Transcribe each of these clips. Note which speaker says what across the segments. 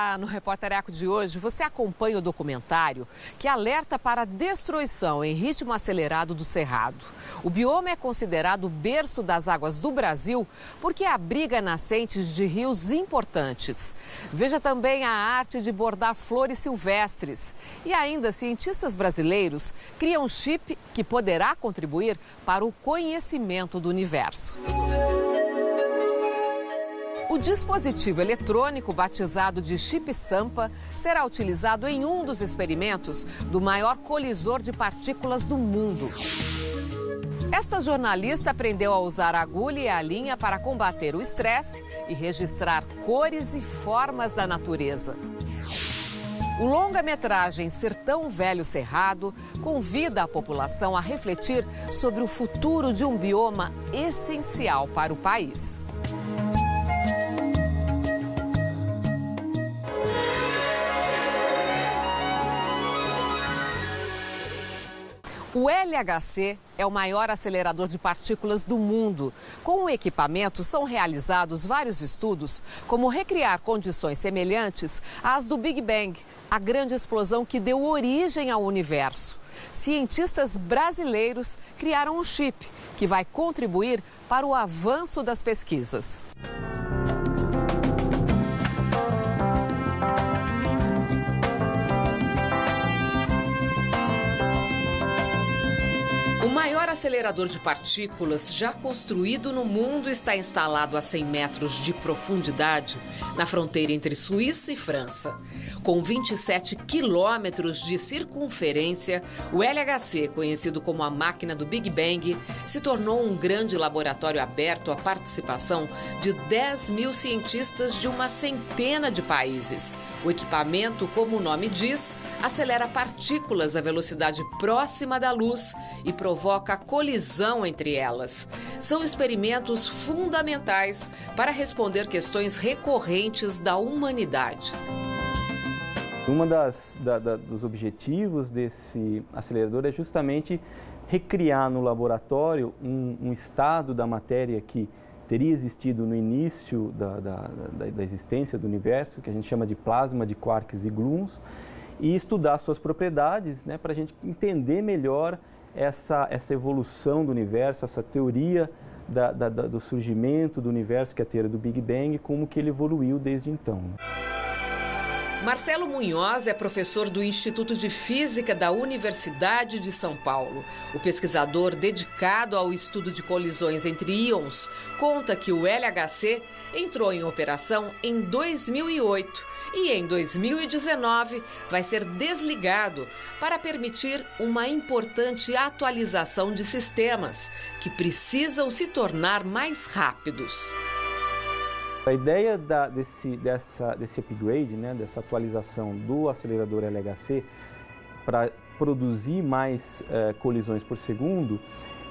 Speaker 1: Olá, no Repórter Eco de hoje você acompanha o documentário que alerta para a destruição em ritmo acelerado do Cerrado. O bioma é considerado o berço das águas do Brasil porque abriga nascentes de rios importantes. Veja também a arte de bordar flores silvestres. E ainda, cientistas brasileiros criam um chip que poderá contribuir para o conhecimento do universo. O dispositivo eletrônico, batizado de Chip Sampa, será utilizado em um dos experimentos do maior colisor de partículas do mundo. Esta jornalista aprendeu a usar a agulha e a linha para combater o estresse e registrar cores e formas da natureza. O longa-metragem Sertão Velho Cerrado convida a população a refletir sobre o futuro de um bioma essencial para o país. O LHC é o maior acelerador de partículas do mundo. Com o equipamento são realizados vários estudos, como recriar condições semelhantes às do Big Bang, a grande explosão que deu origem ao universo. Cientistas brasileiros criaram um chip que vai contribuir para o avanço das pesquisas. O maior acelerador de partículas já construído no mundo está instalado a 100 metros de profundidade na fronteira entre Suíça e França. Com 27 quilômetros de circunferência, o LHC, conhecido como a máquina do Big Bang, se tornou um grande laboratório aberto à participação de 10 mil cientistas de uma centena de países. O equipamento, como o nome diz, acelera partículas à velocidade próxima da luz e provoca colisão entre elas. São experimentos fundamentais para responder questões recorrentes da humanidade.
Speaker 2: Um dos objetivos desse acelerador é justamente recriar no laboratório um estado da matéria que teria existido no início da existência do universo, que a gente chama de plasma de quarks e gluons, e estudar suas propriedades, né, para a gente entender melhor essa evolução do universo, essa teoria do surgimento do universo, que é a teoria do Big Bang, como que ele evoluiu desde então.
Speaker 1: Marcelo Munhoz é professor do Instituto de Física da Universidade de São Paulo. O pesquisador dedicado ao estudo de colisões entre íons conta que o LHC entrou em operação em 2008 e em 2019 vai ser desligado para permitir uma importante atualização de sistemas que precisam se tornar mais rápidos.
Speaker 2: A ideia desse upgrade, né, dessa atualização do acelerador LHC para produzir mais colisões por segundo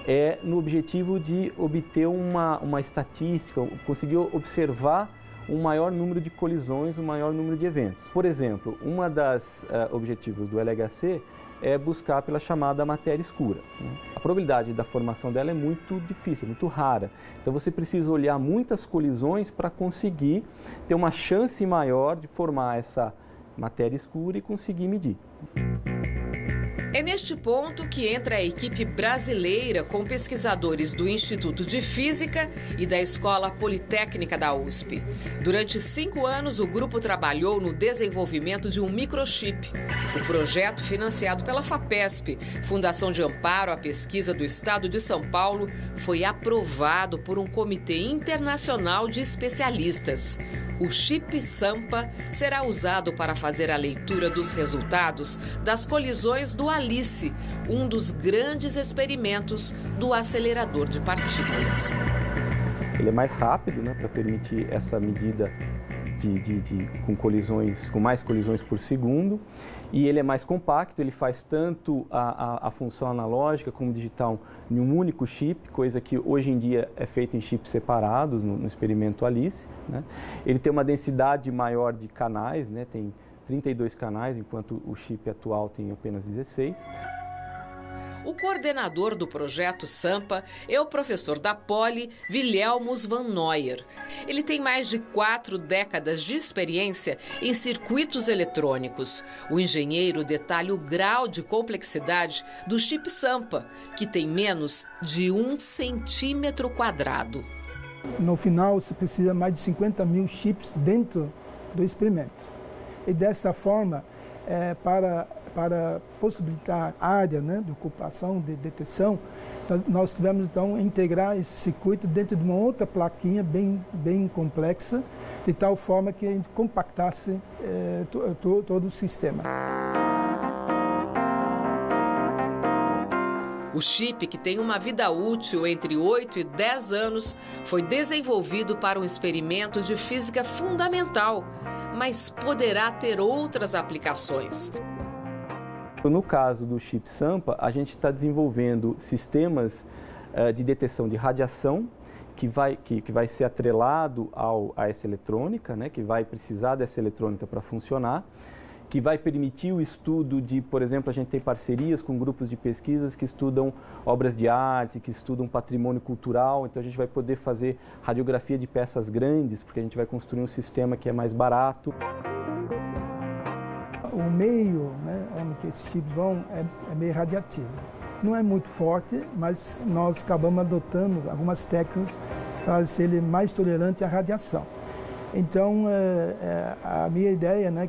Speaker 2: é no objetivo de obter uma estatística, conseguir observar um maior número de colisões, um maior número de eventos. Por exemplo, uma das objetivos do LHC é buscar pela chamada matéria escura, né? A probabilidade da formação dela é muito difícil, muito rara. Então você precisa olhar muitas colisões para conseguir ter uma chance maior de formar essa matéria escura e conseguir medir.
Speaker 1: É neste ponto que entra a equipe brasileira com pesquisadores do Instituto de Física e da Escola Politécnica da USP. Durante 5 anos, o grupo trabalhou no desenvolvimento de um microchip. O projeto, financiado pela FAPESP, Fundação de Amparo à Pesquisa do Estado de São Paulo, foi aprovado por um comitê internacional de especialistas. O chip Sampa será usado para fazer a leitura dos resultados das colisões do ALICE, um dos grandes experimentos do acelerador de partículas.
Speaker 2: Ele é mais rápido, né, para permitir essa medida com mais colisões por segundo, e ele é mais compacto, ele faz tanto a função analógica como digital em um único chip, coisa que hoje em dia é feita em chips separados no experimento ALICE, né? Ele tem uma densidade maior de canais, né? Tem 32 canais, enquanto o chip atual tem apenas 16.
Speaker 1: O coordenador do projeto Sampa é o professor da Poli, Wilhelmus van Neuer. Ele tem mais de 4 décadas de experiência em circuitos eletrônicos. O engenheiro detalha o grau de complexidade do chip Sampa, que tem menos de 1 centímetro quadrado.
Speaker 3: No final, você precisa mais de 50 mil chips dentro do experimento. E desta forma, para possibilitar a área, né, de ocupação, de detecção, nós tivemos então integrar esse circuito dentro de uma outra plaquinha bem complexa, de tal forma que a gente compactasse todo o sistema.
Speaker 1: O chip, que tem uma vida útil entre 8 e 10 anos, foi desenvolvido para um experimento de física fundamental, mas poderá ter outras aplicações.
Speaker 2: No caso do chip Sampa, a gente está desenvolvendo sistemas de detecção de radiação que vai ser atrelado a essa eletrônica, né, que vai precisar dessa eletrônica para funcionar, que vai permitir o estudo de, por exemplo, a gente tem parcerias com grupos de pesquisas que estudam obras de arte, que estudam patrimônio cultural, então a gente vai poder fazer radiografia de peças grandes, porque a gente vai construir um sistema que é mais barato.
Speaker 3: O meio, né, onde esses chips vão é meio radiativo. Não é muito forte, mas nós acabamos adotando algumas técnicas para ser ele mais tolerante à radiação. Então, a minha ideia, né,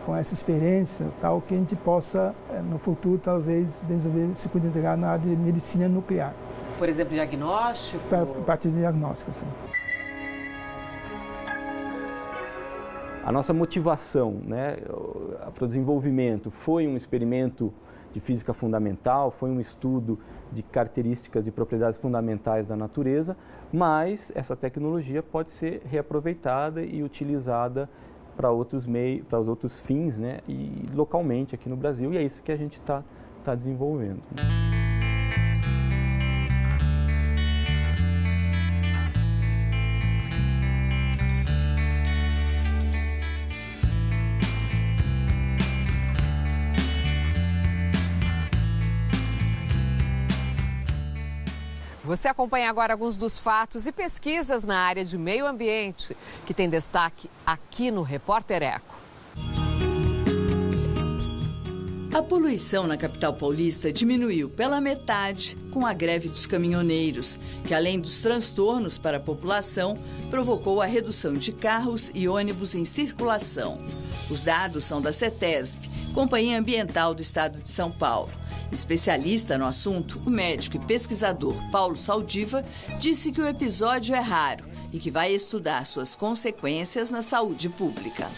Speaker 3: com essa experiência, tal, que a gente possa, no futuro, talvez, desenvolver circuito integrado na área de medicina nuclear.
Speaker 1: Por exemplo, diagnóstico?
Speaker 3: Para parte de diagnóstico, sim.
Speaker 2: A nossa motivação, né, para o desenvolvimento foi um experimento de física fundamental, foi um estudo de características de propriedades fundamentais da natureza, mas essa tecnologia pode ser reaproveitada e utilizada para outros meios, para os outros fins, né, e localmente aqui no Brasil, e é isso que a gente está desenvolvendo.
Speaker 1: Você acompanha agora alguns dos fatos e pesquisas na área de meio ambiente, que tem destaque aqui no Repórter Eco.
Speaker 4: A poluição na capital paulista diminuiu pela metade com a greve dos caminhoneiros, que além dos transtornos para a população, provocou a redução de carros e ônibus em circulação. Os dados são da CETESB, Companhia Ambiental do Estado de São Paulo. Especialista no assunto, o médico e pesquisador Paulo Saldiva disse que o episódio é raro e que vai estudar suas consequências na saúde pública.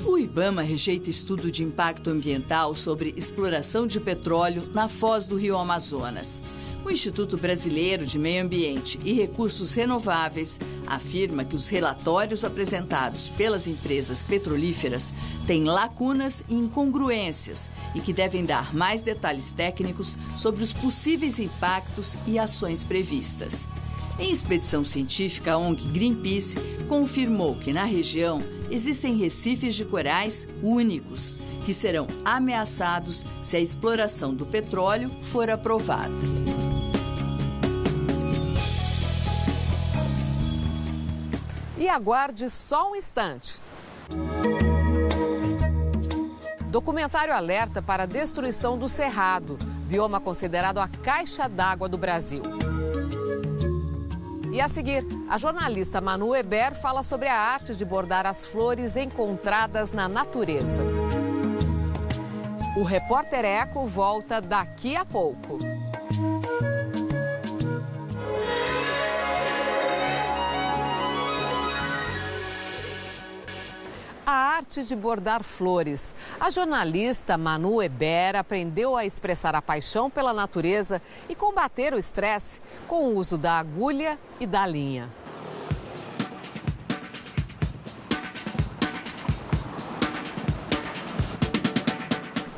Speaker 4: O IBAMA rejeita estudo de impacto ambiental sobre exploração de petróleo na foz do Rio Amazonas. O Instituto Brasileiro de Meio Ambiente e Recursos Renováveis afirma que os relatórios apresentados pelas empresas petrolíferas têm lacunas e incongruências e que devem dar mais detalhes técnicos sobre os possíveis impactos e ações previstas. Em expedição científica, a ONG Greenpeace confirmou que na região existem recifes de corais únicos, que serão ameaçados se a exploração do petróleo for aprovada.
Speaker 1: E aguarde só um instante. Documentário alerta para a destruição do cerrado, bioma considerado a caixa d'água do Brasil. E a seguir, a jornalista Manu Eber fala sobre a arte de bordar as flores encontradas na natureza. O Repórter Eco volta daqui a pouco. A arte de bordar flores. A jornalista Manu Eber aprendeu a expressar a paixão pela natureza e combater o estresse com o uso da agulha e da linha.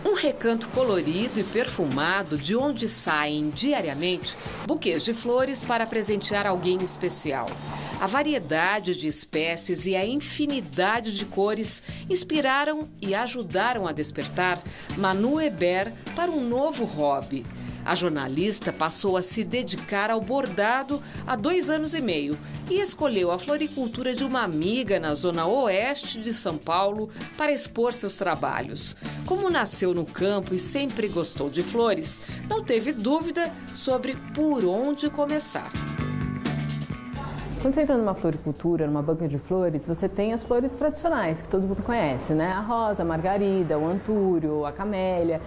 Speaker 1: Um recanto colorido e perfumado de onde saem diariamente buquês de flores para presentear alguém especial. A variedade de espécies e a infinidade de cores inspiraram e ajudaram a despertar Manu Hébert para um novo hobby. A jornalista passou a se dedicar ao bordado há 2 anos e meio e escolheu a floricultura de uma amiga na zona oeste de São Paulo para expor seus trabalhos. Como nasceu no campo e sempre gostou de flores, não teve dúvida sobre por onde começar.
Speaker 5: Quando você entra numa floricultura, numa banca de flores, você tem as flores tradicionais que todo mundo conhece, né? A rosa, a margarida, o antúrio, a camélia.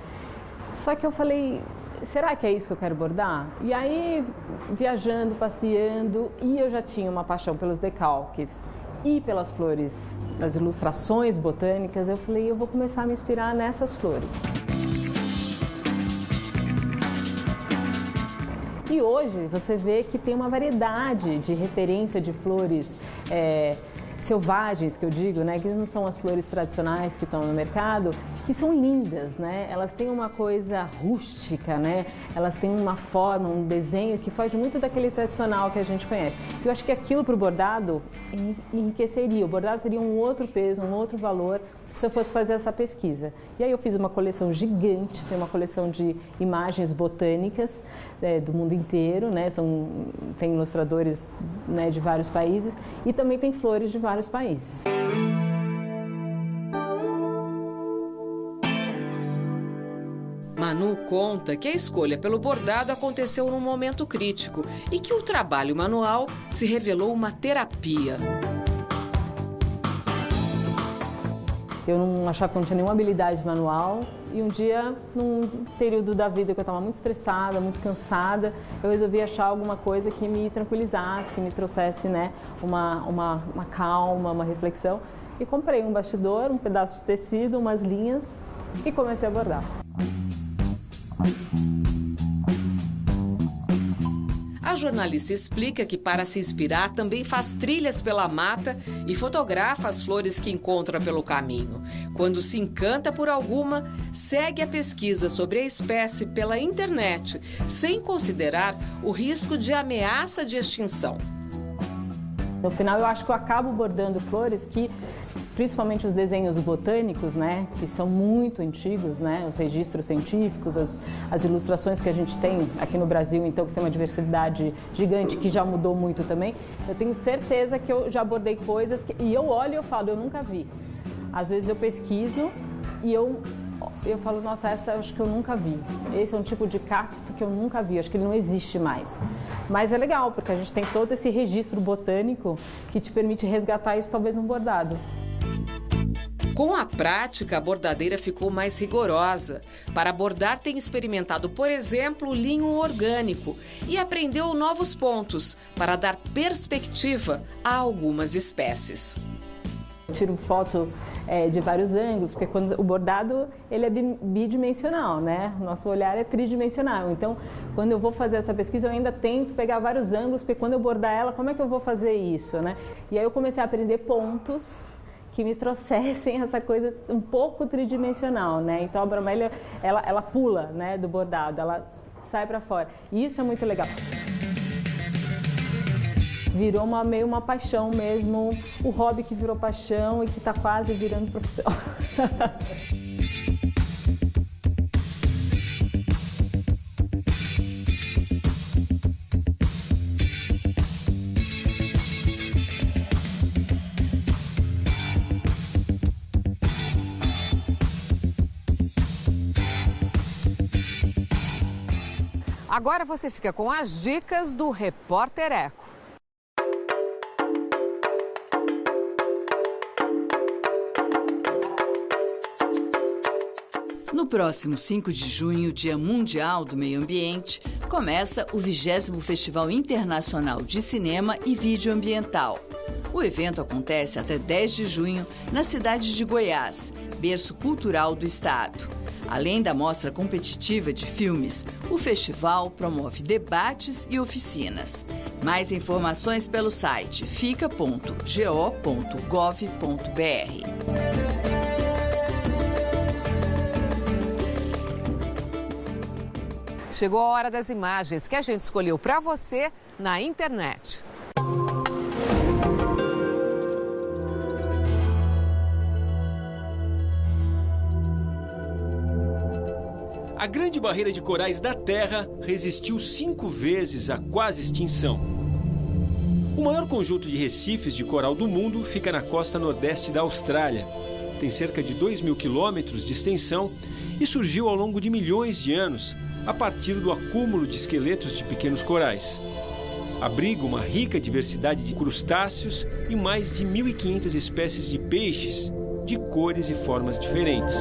Speaker 5: Só que eu falei, será que é isso que eu quero bordar? E aí, viajando, passeando, e eu já tinha uma paixão pelos decalques e pelas flores, das ilustrações botânicas, eu falei, eu vou começar a me inspirar nessas flores. E hoje você vê que tem uma variedade de referência de flores selvagens, que eu digo, né, que não são as flores tradicionais que estão no mercado, que são lindas, né? Elas têm uma coisa rústica, né? Elas têm uma forma, um desenho que foge muito daquele tradicional que a gente conhece. Eu acho que aquilo para o bordado enriqueceria, o bordado teria um outro peso, um outro valor, se eu fosse fazer essa pesquisa. E aí eu fiz uma coleção gigante, tem uma coleção de imagens botânicas do mundo inteiro, né? Tem ilustradores, né, de vários países e também tem flores de vários países.
Speaker 1: Manu conta que a escolha pelo bordado aconteceu num momento crítico e que o trabalho manual se revelou uma terapia.
Speaker 5: Eu não achava que eu não tinha nenhuma habilidade manual e um dia, num período da vida que eu estava muito estressada, muito cansada, eu resolvi achar alguma coisa que me tranquilizasse, que me trouxesse, né, uma calma, uma reflexão. E comprei um bastidor, um pedaço de tecido, umas linhas e comecei a bordar.
Speaker 1: A jornalista explica que, para se inspirar, também faz trilhas pela mata e fotografa as flores que encontra pelo caminho. Quando se encanta por alguma, segue a pesquisa sobre a espécie pela internet, sem considerar o risco de ameaça de extinção.
Speaker 5: No final, eu acho que eu acabo bordando flores que, principalmente os desenhos botânicos, né, que são muito antigos, né, os registros científicos, as ilustrações que a gente tem aqui no Brasil, então, que tem uma diversidade gigante, que já mudou muito também, eu tenho certeza que eu já bordei coisas e eu olho e eu falo, eu nunca vi. Às vezes eu pesquiso e eu falo, nossa, essa eu acho que eu nunca vi. Esse é um tipo de cacto que eu nunca vi, acho que ele não existe mais. Mas é legal, porque a gente tem todo esse registro botânico que te permite resgatar isso talvez num bordado.
Speaker 1: Com a prática, a bordadeira ficou mais rigorosa. Para bordar, tem experimentado, por exemplo, linho orgânico e aprendeu novos pontos para dar perspectiva a algumas espécies.
Speaker 5: Eu tiro foto de vários ângulos, porque quando o bordado ele é bidimensional, né? O nosso olhar é tridimensional. Então, quando eu vou fazer essa pesquisa, eu ainda tento pegar vários ângulos, porque quando eu bordar ela, como é que eu vou fazer isso, né? E aí eu comecei a aprender pontos que me trouxessem essa coisa um pouco tridimensional, né? Então a bromélia, ela pula, né, do bordado, ela sai para fora. E isso é muito legal. Virou meio uma paixão mesmo, o hobby que virou paixão e que está quase virando profissão.
Speaker 1: Agora você fica com as dicas do Repórter Eco.
Speaker 4: No próximo 5 de junho, Dia Mundial do Meio Ambiente, começa o 20º Festival Internacional de Cinema e Vídeo Ambiental. O evento acontece até 10 de junho na cidade de Goiás, berço cultural do estado. Além da mostra competitiva de filmes, o festival promove debates e oficinas. Mais informações pelo site fica.go.gov.br.
Speaker 1: Chegou a hora das imagens que a gente escolheu para você na internet.
Speaker 6: A grande barreira de corais da Terra resistiu 5 vezes à quase extinção. O maior conjunto de recifes de coral do mundo fica na costa nordeste da Austrália. Tem cerca de 2.000 quilômetros de extensão e surgiu ao longo de milhões de anos, a partir do acúmulo de esqueletos de pequenos corais. Abriga uma rica diversidade de crustáceos e mais de 1.500 espécies de peixes, de cores e formas diferentes.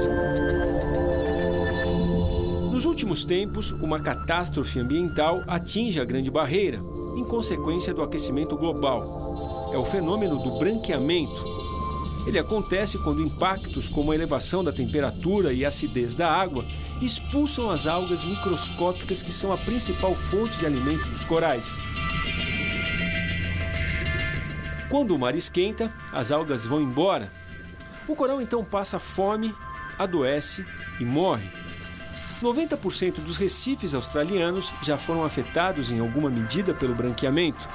Speaker 6: Nos últimos tempos, uma catástrofe ambiental atinge a Grande Barreira, em consequência do aquecimento global. É o fenômeno do branqueamento. Ele acontece quando impactos como a elevação da temperatura e a acidez da água expulsam as algas microscópicas que são a principal fonte de alimento dos corais. Quando o mar esquenta, as algas vão embora. O coral então passa fome, adoece e morre. 90% dos recifes australianos já foram afetados em alguma medida pelo branqueamento.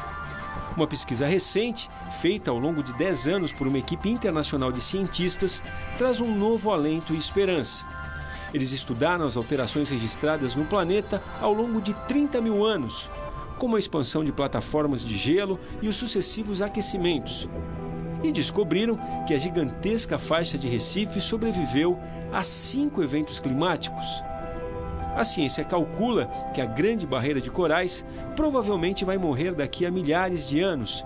Speaker 6: Uma pesquisa recente, feita ao longo de 10 anos por uma equipe internacional de cientistas, traz um novo alento e esperança. Eles estudaram as alterações registradas no planeta ao longo de 30 mil anos, como a expansão de plataformas de gelo e os sucessivos aquecimentos. E descobriram que a gigantesca faixa de Recife sobreviveu a 5 eventos climáticos. A ciência calcula que a Grande Barreira de Corais provavelmente vai morrer daqui a milhares de anos,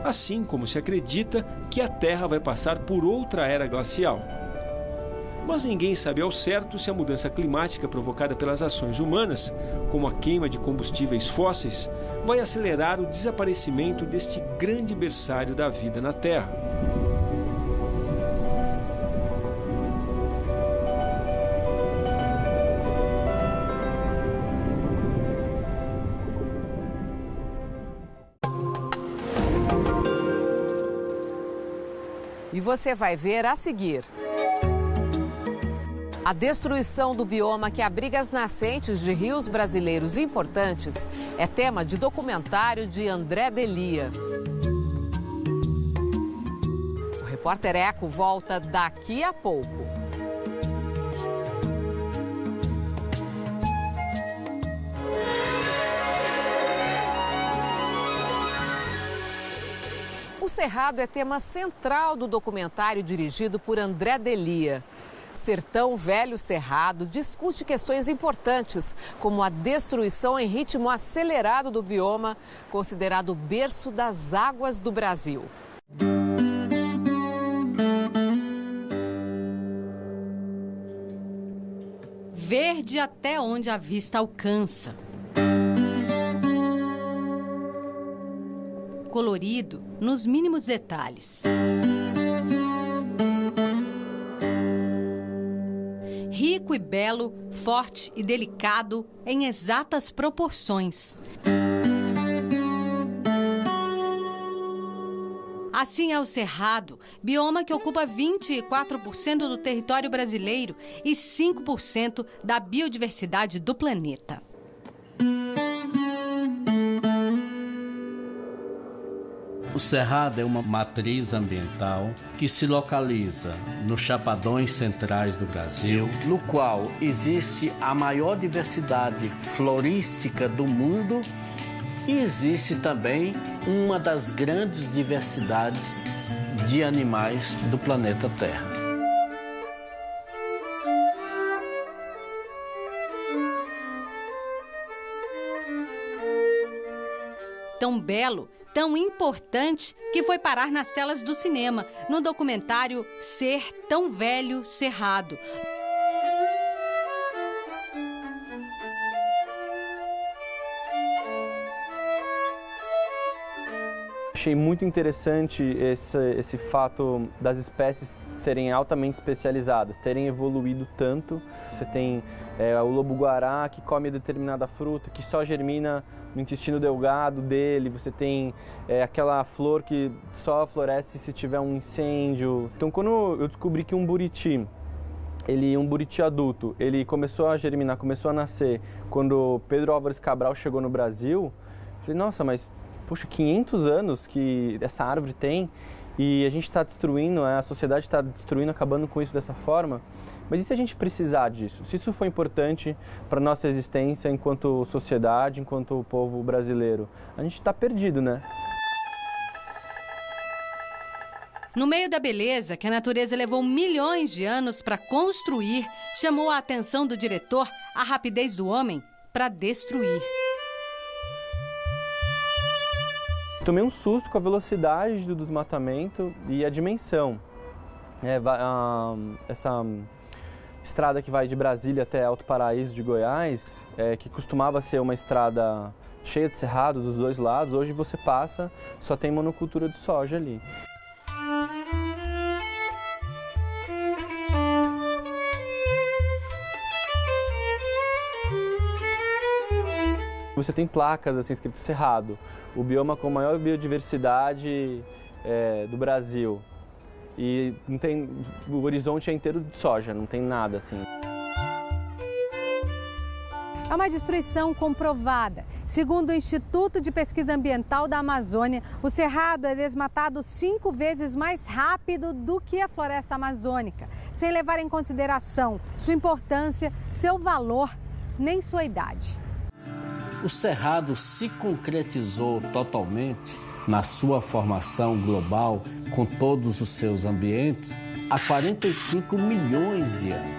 Speaker 6: assim como se acredita que a Terra vai passar por outra era glacial. Mas ninguém sabe ao certo se a mudança climática provocada pelas ações humanas, como a queima de combustíveis fósseis, vai acelerar o desaparecimento deste grande berçário da vida na Terra.
Speaker 1: E você vai ver a seguir. A destruição do bioma que abriga as nascentes de rios brasileiros importantes é tema de documentário de André Delia. O Repórter Eco volta daqui a pouco. O Cerrado é tema central do documentário dirigido por André Delia. Sertão Velho Cerrado discute questões importantes, como a destruição em ritmo acelerado do bioma, considerado o berço das águas do Brasil.
Speaker 7: Verde até onde a vista alcança. Colorido nos mínimos detalhes. Rico e belo, forte e delicado em exatas proporções. Assim é o Cerrado, bioma que ocupa 24% do território brasileiro e 5% da biodiversidade do planeta.
Speaker 8: O Cerrado é uma matriz ambiental que se localiza nos chapadões centrais do Brasil, no qual existe a maior diversidade florística do mundo e existe também uma das grandes diversidades de animais do planeta Terra.
Speaker 7: Tão belo, tão importante, que foi parar nas telas do cinema, no documentário Ser Tão Velho Cerrado.
Speaker 2: Achei muito interessante esse fato das espécies serem altamente especializadas, terem evoluído tanto. Você tem o lobo-guará que come determinada fruta, que só germina no intestino delgado dele. Você tem aquela flor que só floresce se tiver um incêndio. Então, quando eu descobri que um buriti adulto, ele começou a germinar, começou a nascer quando Pedro Álvares Cabral chegou no Brasil, eu falei, nossa, mas puxa, 500 anos que essa árvore tem E a gente está destruindo, a sociedade está destruindo, acabando com isso dessa forma. Mas e se a gente precisar disso? Se isso for importante para a nossa existência enquanto sociedade, enquanto povo brasileiro, a gente está perdido, né?
Speaker 7: No meio da beleza que a natureza levou milhões de anos para construir, chamou a atenção do diretor a rapidez do homem para destruir.
Speaker 2: Tomei um susto com a velocidade do desmatamento e a dimensão. Essa estrada que vai de Brasília até Alto Paraíso de Goiás, que costumava ser uma estrada cheia de cerrado dos dois lados, hoje você passa, só tem monocultura de soja ali. Você tem placas assim escrito Cerrado, o bioma com maior biodiversidade do Brasil. E não tem, o horizonte é inteiro de soja, não tem nada assim.
Speaker 9: É uma destruição comprovada. Segundo o Instituto de Pesquisa Ambiental da Amazônia, o cerrado é desmatado 5 vezes mais rápido do que a floresta amazônica, sem levar em consideração sua importância, seu valor, nem sua idade.
Speaker 8: O cerrado se concretizou totalmente na sua formação global, com todos os seus ambientes, há 45 milhões de anos.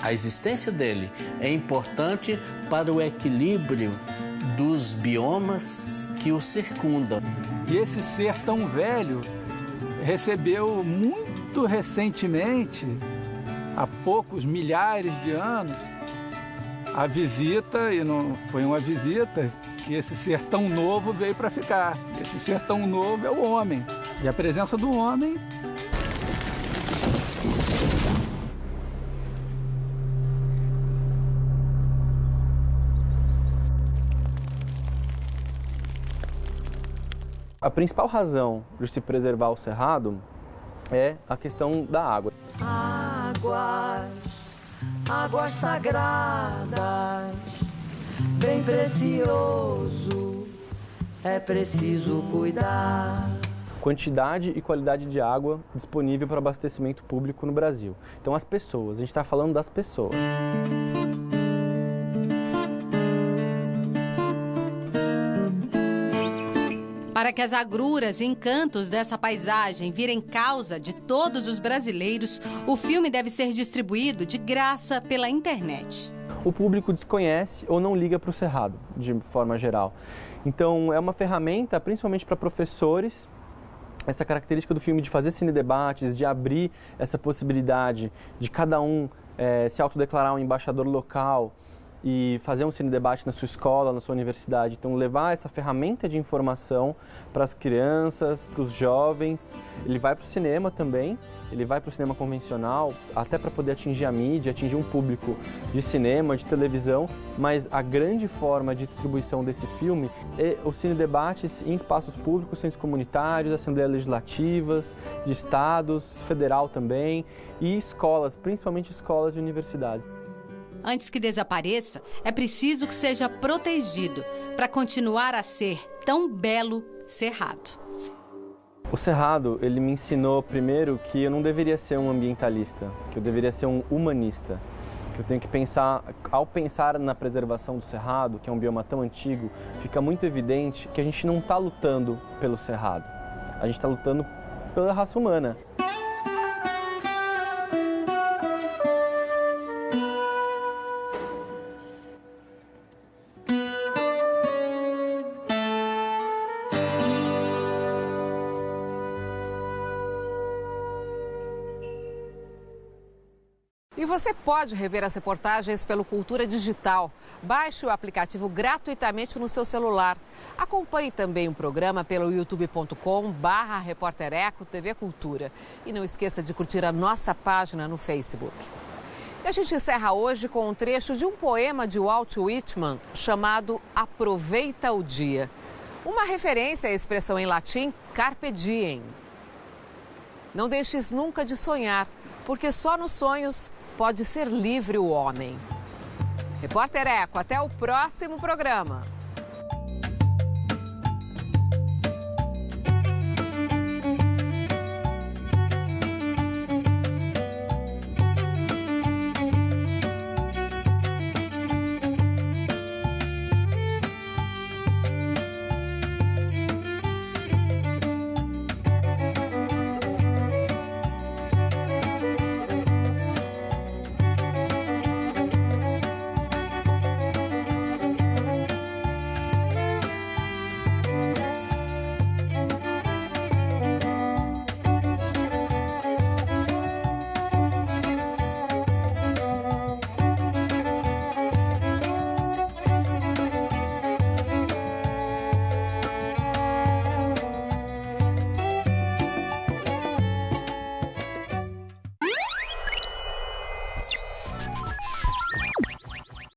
Speaker 8: A existência dele é importante para o equilíbrio dos biomas que o circundam.
Speaker 10: E esse ser tão velho recebeu muito recentemente, há poucos milhares de anos, a visita, e não foi uma visita, que esse ser tão novo veio para ficar. Esse ser tão novo é o homem. E a presença do homem
Speaker 2: A principal razão de se preservar o cerrado é a questão da água.
Speaker 11: Águas sagradas, bem precioso, é preciso cuidar.
Speaker 2: Quantidade e qualidade de água disponível para abastecimento público no Brasil. Então as pessoas, a gente está falando das pessoas.
Speaker 7: Para que as agruras e encantos dessa paisagem virem causa de todos os brasileiros, o filme deve ser distribuído de graça pela internet.
Speaker 2: O público desconhece ou não liga para o cerrado, de forma geral. Então é uma ferramenta, principalmente para professores, essa característica do filme de fazer cinedebates, de abrir essa possibilidade de cada um se autodeclarar um embaixador local e fazer um cinedebate na sua escola, na sua universidade. Então, levar essa ferramenta de informação para as crianças, para os jovens. Ele vai para o cinema também, ele vai para o cinema convencional, até para poder atingir a mídia, atingir um público de cinema, de televisão, mas a grande forma de distribuição desse filme é os cinedebates em espaços públicos, centros comunitários, assembleias legislativas, de estados, federal também, e escolas, principalmente escolas e universidades.
Speaker 7: Antes que desapareça, é preciso que seja protegido para continuar a ser tão belo cerrado.
Speaker 2: O cerrado, ele me ensinou primeiro que eu não deveria ser um ambientalista, que eu deveria ser um humanista. Que eu tenho que pensar, ao pensar na preservação do cerrado, que é um bioma tão antigo, fica muito evidente que a gente não está lutando pelo cerrado, a gente está lutando pela raça humana.
Speaker 1: E você pode rever as reportagens pelo Cultura Digital. Baixe o aplicativo gratuitamente no seu celular. Acompanhe também o programa pelo youtube.com/Repórter Eco TV Cultura. E não esqueça de curtir a nossa página no Facebook. E a gente encerra hoje com um trecho de um poema de Walt Whitman chamado Aproveita o Dia. Uma referência à expressão em latim Carpe Diem. Não deixes nunca de sonhar, porque só nos sonhos pode ser livre o homem. Repórter Eco, até o próximo programa.